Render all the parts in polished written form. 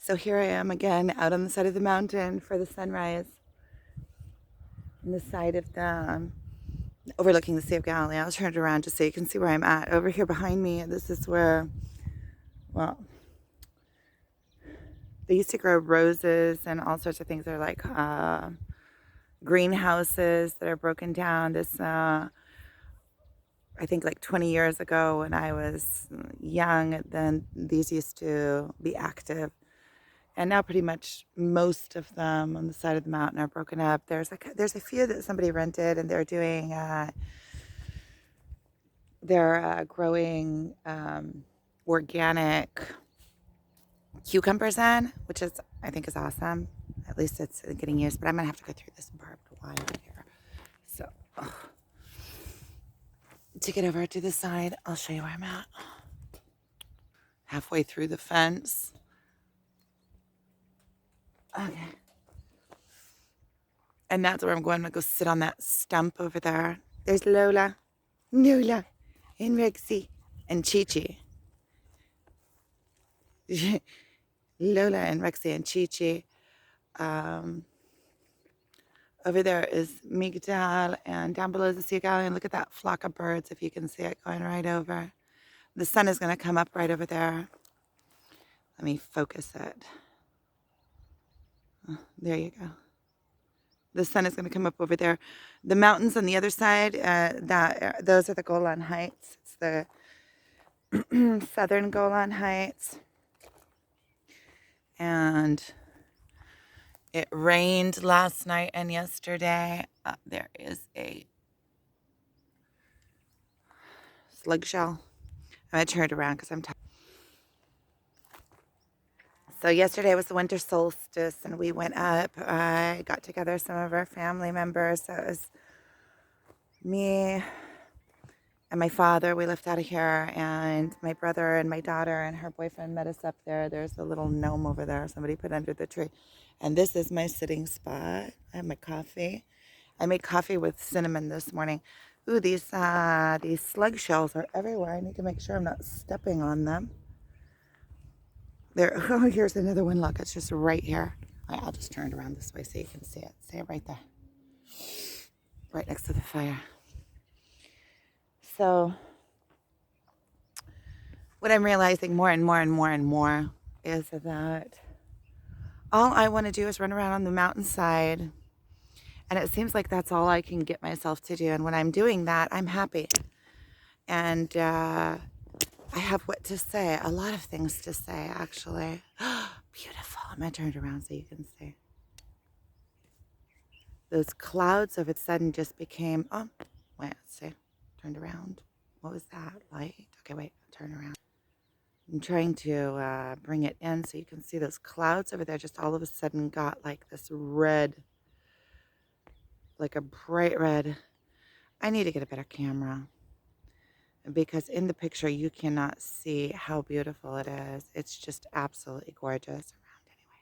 So here I am again out on the side of the mountain for the sunrise. On the side of the overlooking the Sea of Galilee. I'll turn it around just so you can see where I'm at. Over here behind me, this is where, well, they used to grow roses and all sorts of things. They're like greenhouses that are broken down. This, I think like 20 years ago when I was young, then these used to be active. And now pretty much most of them on the side of the mountain are broken up. There's a few that somebody rented, and they're doing they're growing organic cucumbers in, which is I think is awesome. At least it's getting used. But I'm gonna have to go through this barbed wire here. So to get over to the side, I'll show you where I'm at. Halfway through the fence. Okay. And that's where I'm going. I'm going to go sit on that stump over there. There's Lola, and Rexy, and Chi-Chi. Lola and Rexy and Chi-Chi. Over there is Migdal, and down below is the Sea of Galilee. And look at that flock of birds, if you can see it going right over. The sun is going to come up right over there. Let me focus it. Oh, there you go. The sun is going to come up over there. The mountains on the other side, those are the Golan Heights. It's the southern Golan Heights. And it rained last night and yesterday. There is a slug shell. I'm going to turn it around because I'm tired. So yesterday was the winter solstice, and we went up. I got together some of our family members. So it was me and my father. We left out of here, and my brother and my daughter and her boyfriend met us up there. There's a little gnome over there somebody put under the tree. And this is my sitting spot. I have my coffee. I made coffee with cinnamon this morning. Ooh, these slug shells are everywhere. I need to make sure I'm not stepping on them. There. Oh, here's another one. Look, it's just right here. I'll just turn it around this way so you can see it. See it right there. Right next to the fire. So what I'm realizing more and more is that all I want to do is run around on the mountainside. And it seems like that's all I can get myself to do. And when I'm doing that, I'm happy. And I have what to say. A lot of things to say, actually. Beautiful. I'm going to turn it around so you can see. Those clouds of a sudden just became, oh, wait, let's see. Turned around. What was that? Light? Okay, wait, turn around. I'm trying to bring it in so you can see those clouds over there just all of a sudden got like this red, like a bright red. I need to get a better camera because in the picture you cannot see how beautiful it is. It's just absolutely gorgeous around anyway.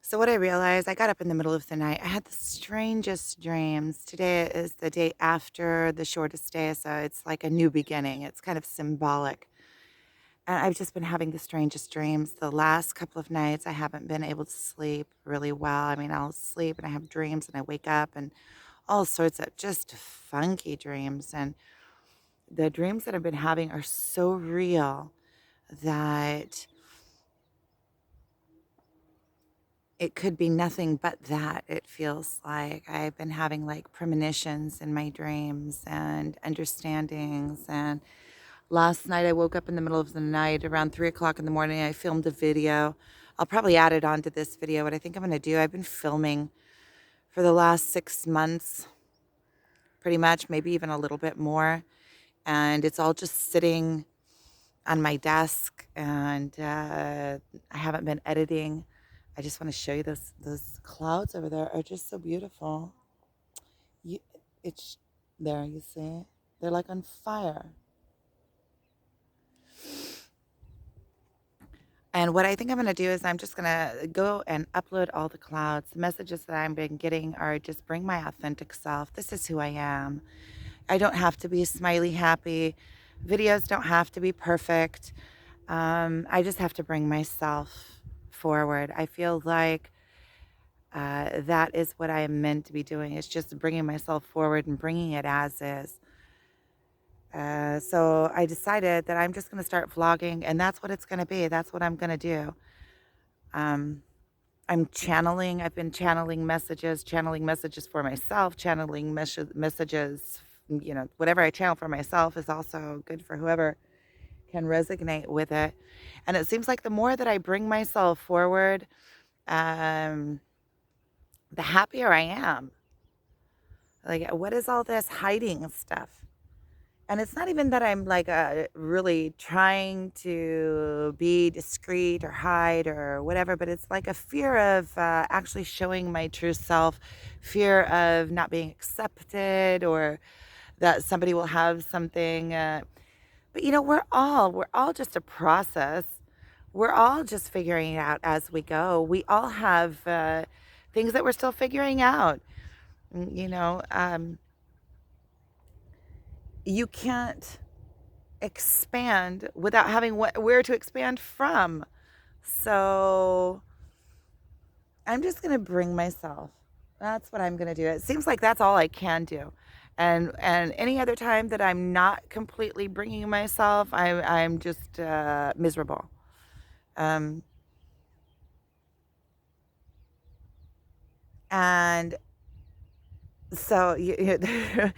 So what I realized, I got up in the middle of the night. I had the strangest dreams. Today is the day after the shortest day, so it's like a new beginning. It's kind of symbolic. And I've just been having the strangest dreams. The last couple of nights, I haven't been able to sleep really well. I mean, I'll sleep and I have dreams and I wake up and all sorts of just funky dreams. And the dreams that I've been having are so real that it could be nothing but that. It feels like I've been having like premonitions in my dreams and understandings. And last night I woke up in the middle of the night around 3 o'clock in the morning. I filmed a video. I'll probably add it onto this video. What I think I'm going to do, I've been filming for the last 6 months, pretty much, maybe even a little bit more. And it's all just sitting on my desk, and I haven't been editing. I just want to show you those clouds over there are just so beautiful. It's there, you see? They're like on fire. And what I think I'm going to do is I'm just going to go and upload all the clouds. The messages that I've been getting are just bring my authentic self. This is who I am. I don't have to be smiley happy. Videos don't have to be perfect. I just have to bring myself forward. I feel like that is what I am meant to be doing. It's just bringing myself forward and bringing it as is. So I decided that I'm just going to start vlogging, and that's what it's going to be. That's what I'm going to do. Um, I'm channeling. I've been channeling messages for myself, channeling messages. Whatever I channel for myself is also good for whoever can resonate with it. And it seems like the more that I bring myself forward, um, the happier I am. Like, what is all this hiding stuff? And it's not even that I'm like really trying to be discreet or hide or whatever, but it's like a fear of actually showing my true self, fear of not being accepted or that somebody will have something. But we're all just a process. We're all just figuring it out as we go. We all have things that we're still figuring out. Mm, You know, um, you can't expand without having where to expand from. So I'm just going to bring myself. That's what I'm going to do. It seems like that's all I can do. And any other time that I'm not completely bringing myself, I'm just miserable. Um, and so the,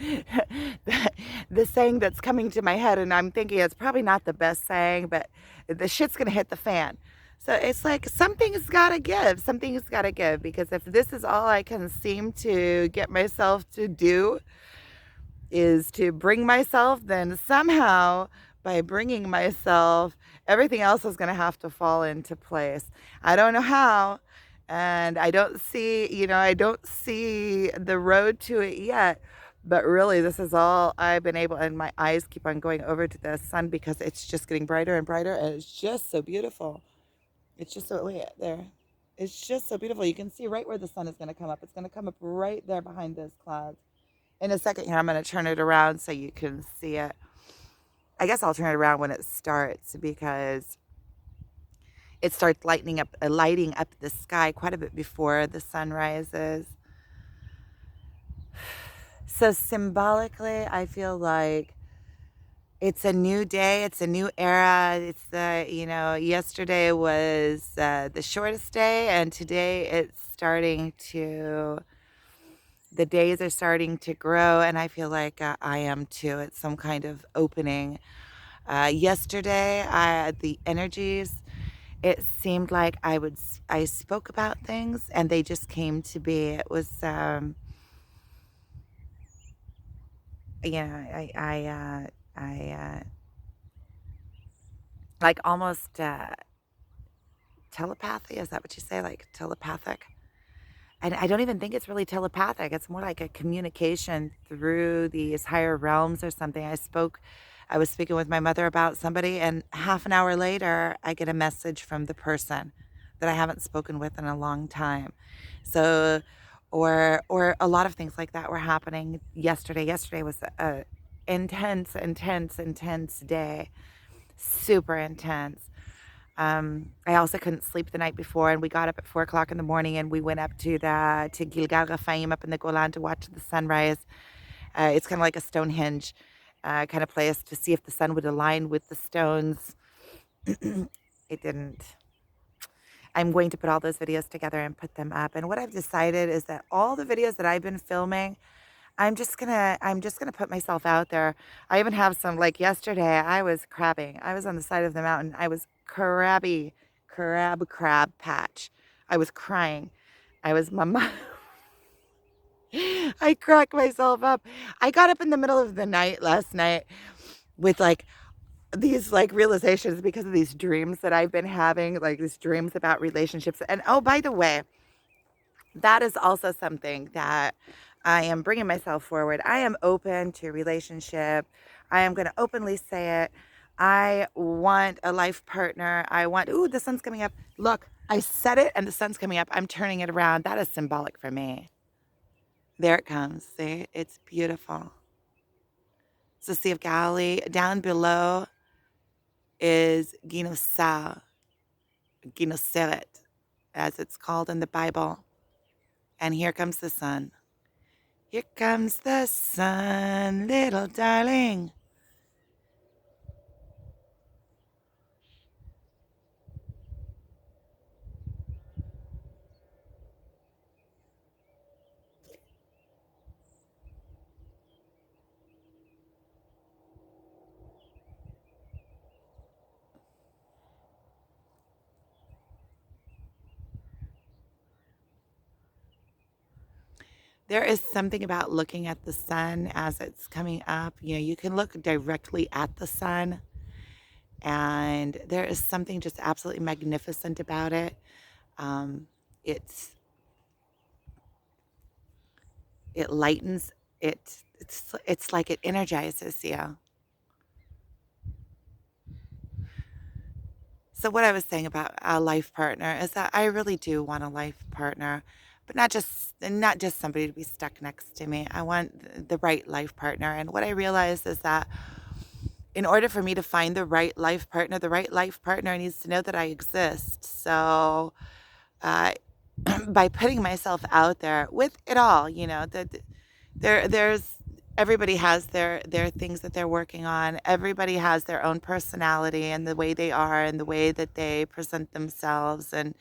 the saying that's coming to my head, and I'm thinking it's probably not the best saying, but the shit's gonna hit the fan. So it's like something's gotta give. Something's gotta give, because if this is all I can seem to get myself to do is to bring myself, then somehow by bringing myself, everything else is going to have to fall into place. I don't know how, and I don't see the road to it yet. But really, this is all I've been able, and my eyes keep on going over to the sun because it's just getting brighter and brighter, and it's just so beautiful. It's just so, wait, there. It's just so beautiful. You can see right where the sun is going to come up. It's going to come up right there behind those clouds. In a second here, I'm going to turn it around so you can see it. I guess I'll turn it around when it starts, because it starts lighting up the sky quite a bit before the sun rises. So symbolically, I feel like it's a new day. It's a new era. Yesterday was the shortest day, and today the days are starting to grow, and I feel like I am too. It's some kind of opening. Yesterday, the energies, it seemed like I spoke about things and they just came to be. It was, I like almost telepathy. Is that what you say? Like telepathic? And I don't even think it's really telepathic. It's more like a communication through these higher realms or something. I was speaking with my mother about somebody, and half an hour later, I get a message from the person that I haven't spoken with in a long time. So, or a lot of things like that were happening yesterday. Yesterday was a intense day, super intense. I also couldn't sleep the night before, and we got up at 4 o'clock in the morning, and we went up to Gilgal Rafaim up in the Golan to watch the sunrise. It's kind of like a Stonehenge kind of place to see if the sun would align with the stones. It didn't. I'm going to put all those videos together and put them up. And what I've decided is that all the videos that I've been filming, I'm just gonna put myself out there. I even have some, like yesterday, I was crabbing. I was on the side of the mountain. I was crab patch. I was crying. I was mama. I cracked myself up. I got up in the middle of the night last night with like these like realizations because of these dreams that I've been having, like these dreams about relationships. And oh, by the way, that is also something that I am bringing myself forward. I am open to relationship. I am going to openly say it. I want a life partner. I want, ooh, the sun's coming up. Look, I said it and the sun's coming up. I'm turning it around. That is symbolic for me. There it comes. See, it's beautiful. It's the Sea of Galilee. Down below is Ginoseret, as it's called in the Bible. And here comes the sun. Here comes the sun, little darling. There is something about looking at the sun as it's coming up. You can look directly at the sun, and there is something just absolutely magnificent about it. Um, it's it lightens it. It's like it energizes you. So what I was saying about a life partner is that I really do want a life partner, but not just somebody to be stuck next to me. I want the right life partner. And what I realized is that in order for me to find the right life partner needs to know that I exist. So uh, by putting myself out there with it all, there's everybody has their things that they're working on. Everybody has their own personality and the way they are and the way that they present themselves and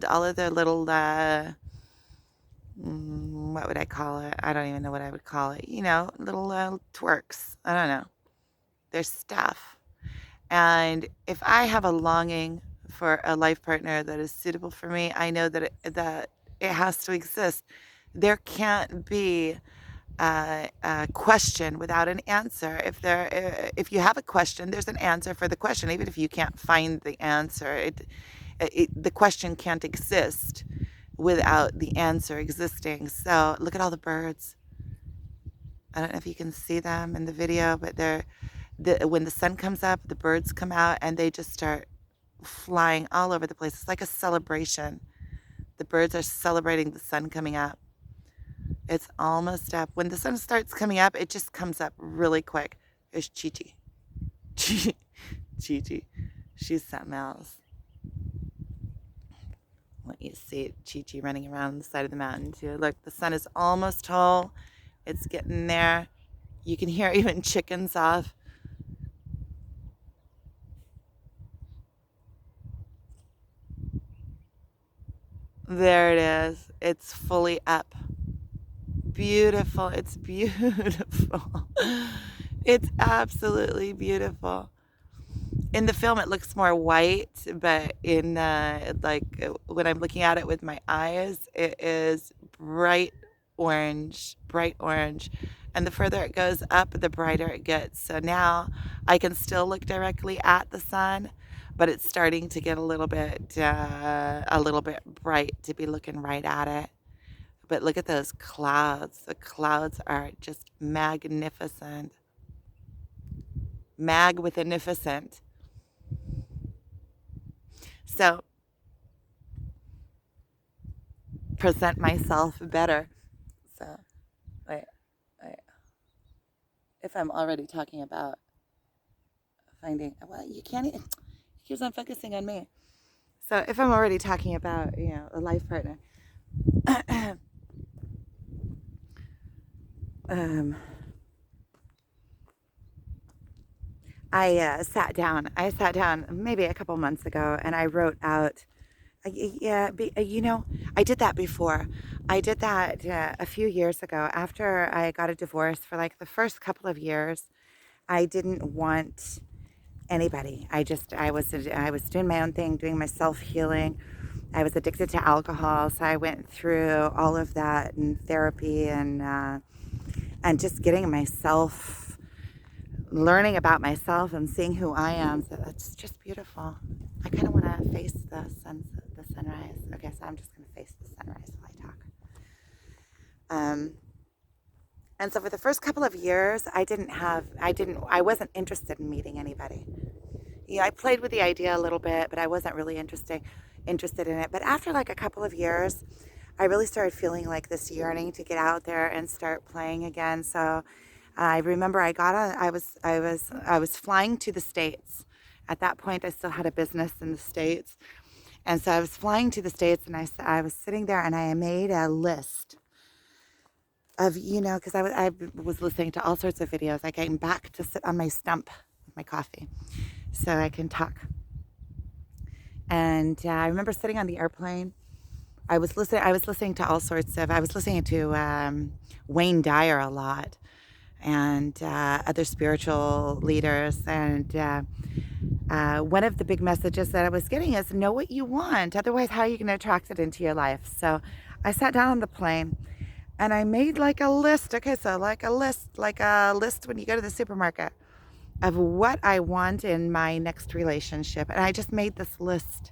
all of their little what would I call it? I don't even know what I would call it. Little twerks. I don't know. Their stuff. And if I have a longing for a life partner that is suitable for me, I know that it has to exist. There can't be a question without an answer. If you have a question, there's an answer for the question. Even if you can't find the answer, the question can't exist without the answer existing. So look at all the birds. I don't know if you can see them in the video, but when the sun comes up, the birds come out and they just start flying all over the place. It's like a celebration. The birds are celebrating the sun coming up. It's almost up. When the sun starts coming up, it just comes up really quick. There's Chi Chi. Chi Chi. She's something else. Let you see Chi Chi running around the side of the mountain too. Look, the sun is almost whole. It's getting there. You can hear even chickens off. There it is. It's fully up. Beautiful. It's beautiful. It's absolutely beautiful. In the film, it looks more white, but in when I'm looking at it with my eyes, it is bright orange. And the further it goes up, the brighter it gets. So now I can still look directly at the sun, but it's starting to get a little bit bright to be looking right at it. But look at those clouds. The clouds are just magnificent. Magnificent. So present myself better. So wait, wait. If I'm already talking about finding, well, you can't. It keeps on focusing on me. So if I'm already talking about a life partner, um, I sat down maybe a couple months ago, and I wrote out. Yeah, I did that before. I did that a few years ago after I got a divorce. For like the first couple of years, I didn't want anybody. I was doing my own thing, doing my self healing. I was addicted to alcohol, so I went through all of that in therapy and just getting myself, learning about myself and seeing who I am. So it's just beautiful. I kind of want to face the sunrise. Okay, so I'm just going to face the sunrise while I talk. Um, And so for the first couple of years, I wasn't interested in meeting anybody. Yeah, I played with the idea a little bit, but I wasn't really interested in it. But after like a couple of years, I really started feeling like this yearning to get out there and start playing again. So I remember I got on. I was flying to the States. At that point, I still had a business in the States, and so I was flying to the States, and I was sitting there, and I made a list of, because I was listening to all sorts of videos. I came back to sit on my stump with my coffee so I can talk. And I remember sitting on the airplane. I was listening to all sorts of. I was listening to Wayne Dyer a lot, and other spiritual leaders. And one of the big messages that I was getting is know what you want. Otherwise, how are you going to attract it into your life? So I sat down on the plane and I made like a list. Okay, so like a list when you go to the supermarket of what I want in my next relationship. And I just made this list.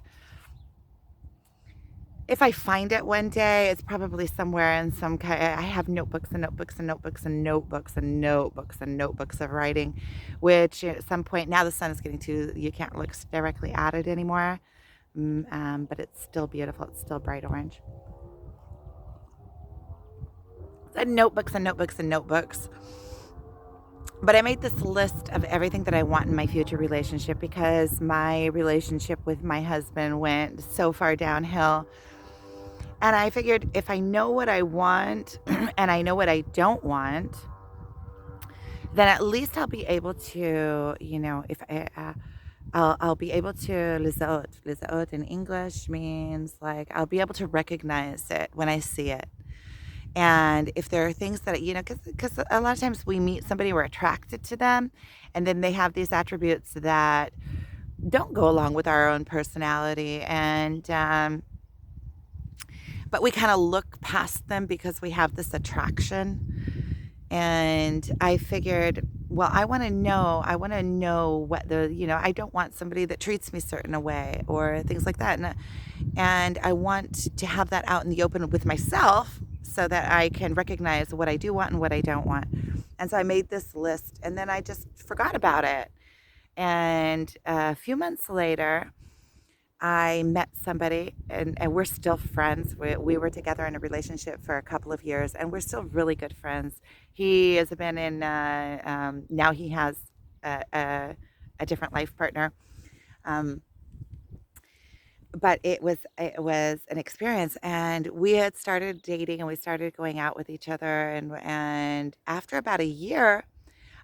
If I find it one day, it's probably somewhere in some kind. I have notebooks and notebooks and notebooks and notebooks and notebooks and notebooks of writing, which at some point now the sun is getting too. You can't look directly at it anymore, but it's still beautiful. It's still bright orange. And notebooks and notebooks and notebooks. But I made this list of everything that I want in my future relationship because my relationship with my husband went so far downhill. And I figured if I know what I want and I know what I don't want, then at least I'll be able to, if I'll be able to lizaot. Lizaot in English means like I'll be able to recognize it when I see it. And if there are things that, because a lot of times we meet somebody, we're attracted to them, and then they have these attributes that don't go along with our own personality. And, but we kind of look past them because we have this attraction. And I figured, well, I want to know what I don't want somebody that treats me certain a way or things like that. And I want to have that out in the open with myself so that I can recognize what I do want and what I don't want. And so I made this list and then I just forgot about it. And a few months later, I met somebody and we're still friends. We were together in a relationship for a couple of years and we're still really good friends. He has been in, now he has a different life partner. But it was an experience, and we had started dating and we started going out with each other, and after about a year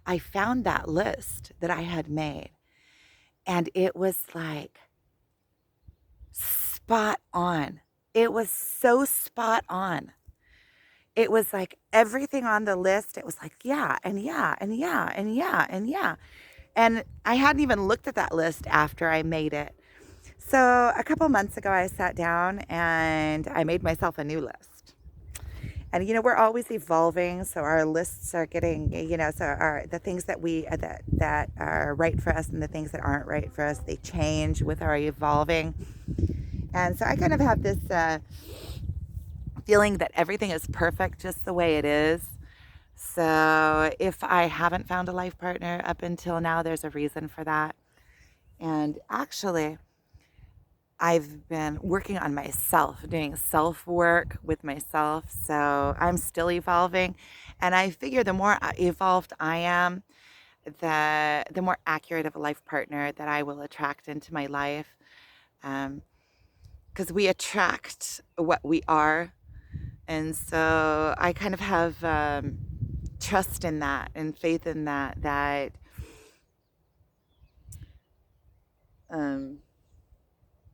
I found that list that I had made, and it was like spot on. It was so spot on. It was like everything on the list, it was like yeah and yeah and yeah and yeah and yeah. And I hadn't even looked at that list after I made it. So a couple months ago, I sat down and I made myself a new list. And we're always evolving, so our lists are getting, so our the things that we that are right for us and the things that aren't right for us, they change with our evolving. And so I kind of have this feeling that everything is perfect just the way it is. So if I haven't found a life partner up until now, there's a reason for that. And actually, I've been working on myself, doing self work with myself. So I'm still evolving. And I figure the more evolved I am, the more accurate of a life partner that I will attract into my life. Because we attract what we are. And so I kind of have trust in that and faith in that um,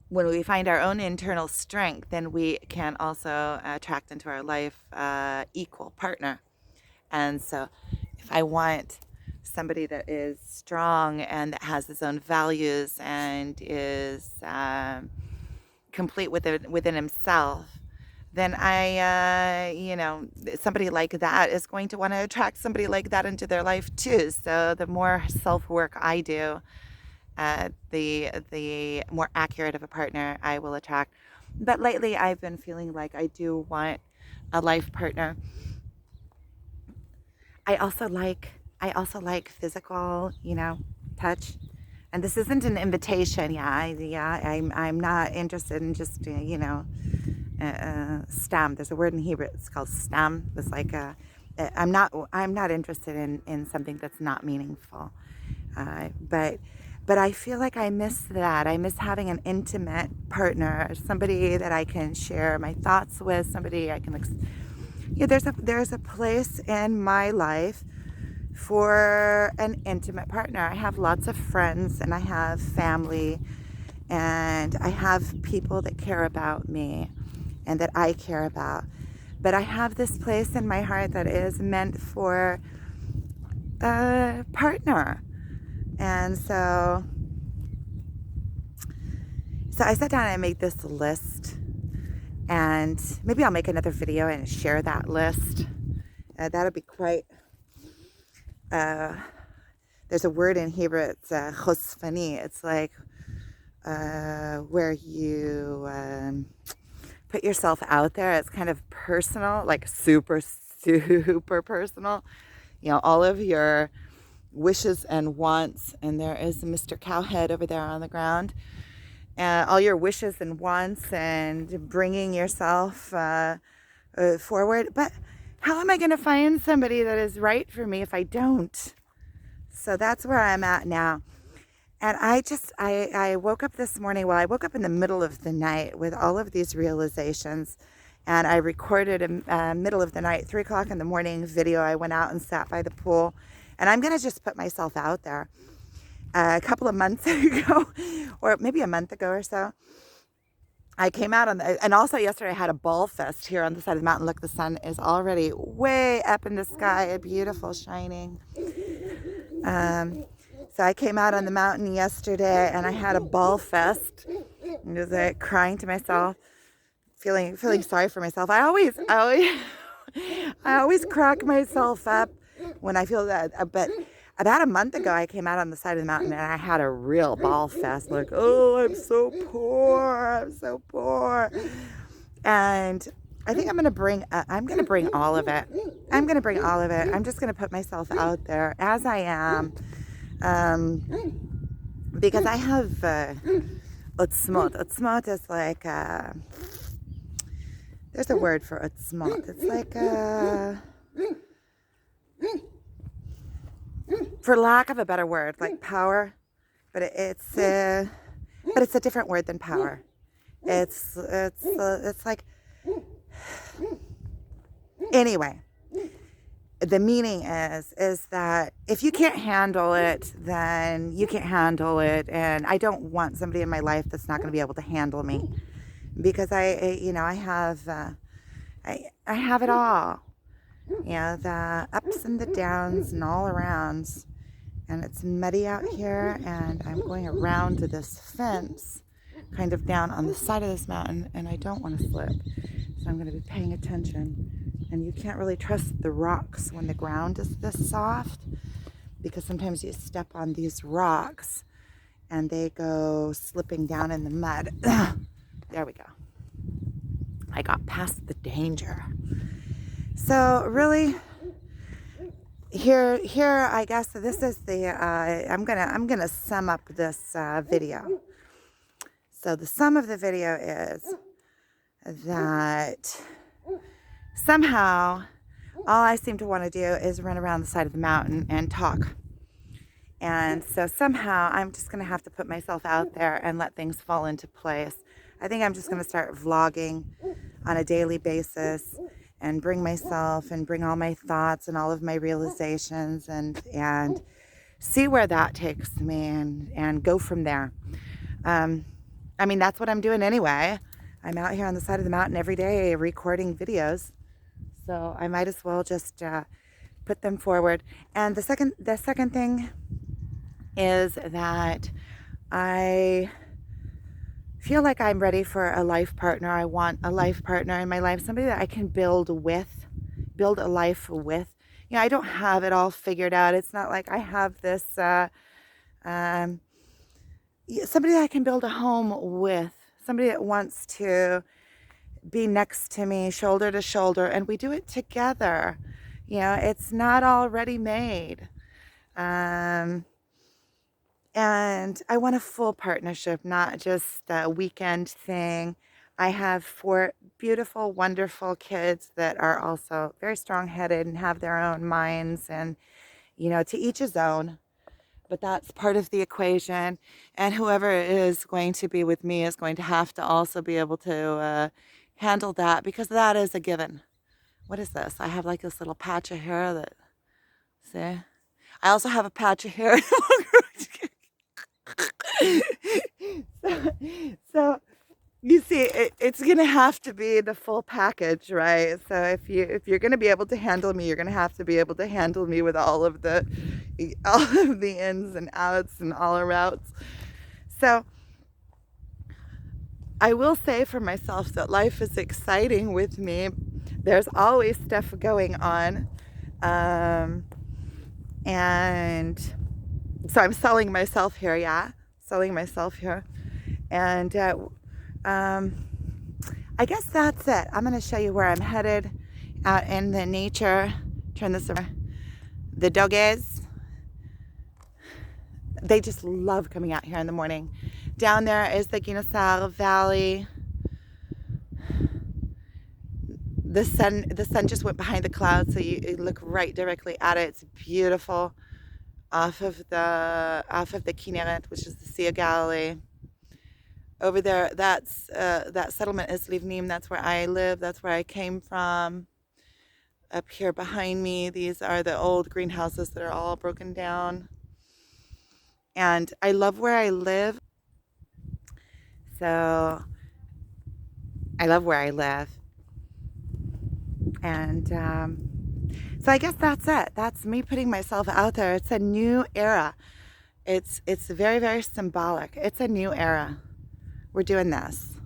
when we find our own internal strength, then we can also attract into our life equal partner. And so if I want somebody that is strong and that has his own values and is complete within himself, then somebody like that is going to want to attract somebody like that into their life too. So the more self work I do, the more accurate of a partner I will attract. But lately, I've been feeling like I do want a life partner I also like physical, touch. And this isn't an invitation. I'm not interested in just stem. There's a word in Hebrew. It's called stem. It's like I'm not interested in something that's not meaningful. But I feel like I miss that. I miss having an intimate partner, somebody that I can share my thoughts with, somebody I can. There's a place in my life for an intimate partner. I have lots of friends and I have family and I have people that care about me and that I care about. But I have this place in my heart that is meant for a partner. And so I sat down and I made this list, and maybe I'll make another video and share that list. That'll be quite, there's a word in Hebrew, it's chosfani. It's like where you put yourself out there. It's kind of personal, like super, super personal. All of your wishes and wants, and there is Mr. Cowhead over there on the ground. All your wishes and wants and bringing yourself forward. But how am I going to find somebody that is right for me if I don't? So that's where I'm at now. And I woke up this morning, I woke up in the middle of the night with all of these realizations. And I recorded a middle of the night, 3 o'clock in the morning video. I went out and sat by the pool. And I'm going to just put myself out there. A couple of months ago, or maybe a month ago or so, I came out and also yesterday I had a ball fest here on the side of the mountain. Look, the sun is already way up in the sky, beautiful, shining. So I came out on the mountain yesterday and I had a ball fest. And I was like crying to myself, feeling sorry for myself. I always crack myself up when I feel that, but about a month ago, I came out on the side of the mountain and I had a real ball fest. Like, oh, I'm so poor. And I think I'm going to bring all of it. I'm just going to put myself out there as I am. Because I have utzmot. Utzmot is like, there's a word for utzmot. It's like, for lack of a better word, like power, but it's a different word than power. It's like, anyway, the meaning is that if you can't handle it, then you can't handle it. And I don't want somebody in my life that's not going to be able to handle me, because I have it all. The ups and the downs and all arounds. And it's muddy out here, and I'm going around to this fence, kind of down on the side of this mountain, and I don't want to slip. So I'm going to be paying attention. And you can't really trust the rocks when the ground is this soft, because sometimes you step on these rocks and they go slipping down in the mud. There we go. I got past the danger. So really, here, I guess this is the. I'm gonna sum up this video. So the sum of the video is that somehow all I seem to want to do is run around the side of the mountain and talk. And so somehow I'm just gonna have to put myself out there and let things fall into place. I think I'm just gonna start vlogging on a daily basis, and bring myself and bring all my thoughts and all of my realizations and see where that takes me and go from there. That's what I'm doing anyway. I'm out here on the side of the mountain every day recording videos. So I might as well just put them forward. And the second thing is that I feel like I'm ready for a life partner. I want a life partner in my life, somebody that I can build a life with. I don't have it all figured out. It's not like I have this, somebody that I can build a home with, somebody that wants to be next to me, shoulder to shoulder, and we do it together. It's not already made. Um, and I want a full partnership, not just a weekend thing. I have 4 beautiful, wonderful kids that are also very strong-headed and have their own minds, and to each his own. But that's part of the equation. And whoever is going to be with me is going to have to also be able to handle that, because that is a given. What is this? I have like this little patch of hair that, see? I also have a patch of hair. so, so you see, it's gonna have to be the full package, right? So if you're gonna be able to handle me, you're gonna have to be able to handle me with all of the ins and outs and all routes. So I will say for myself that life is exciting with me. There's always stuff going on, and so I'm selling myself here, yeah, selling myself here, and I guess that's it. I'm going to show you where I'm headed out in the nature. Turn this around. The doggies, they just love coming out here in the morning. Down there is the Sea Valley. The sun just went behind the clouds, so you look right directly at it. It's beautiful. Off of the Kinneret, which is the Sea of Galilee. Over there, that settlement is Livnim. That's where I live. That's where I came from. Up here behind me, these are the old greenhouses that are all broken down. And I love where I live. So I love where I live. And so I guess that's it. That's me putting myself out there. It's a new era. It's very, very symbolic. It's a new era. We're doing this.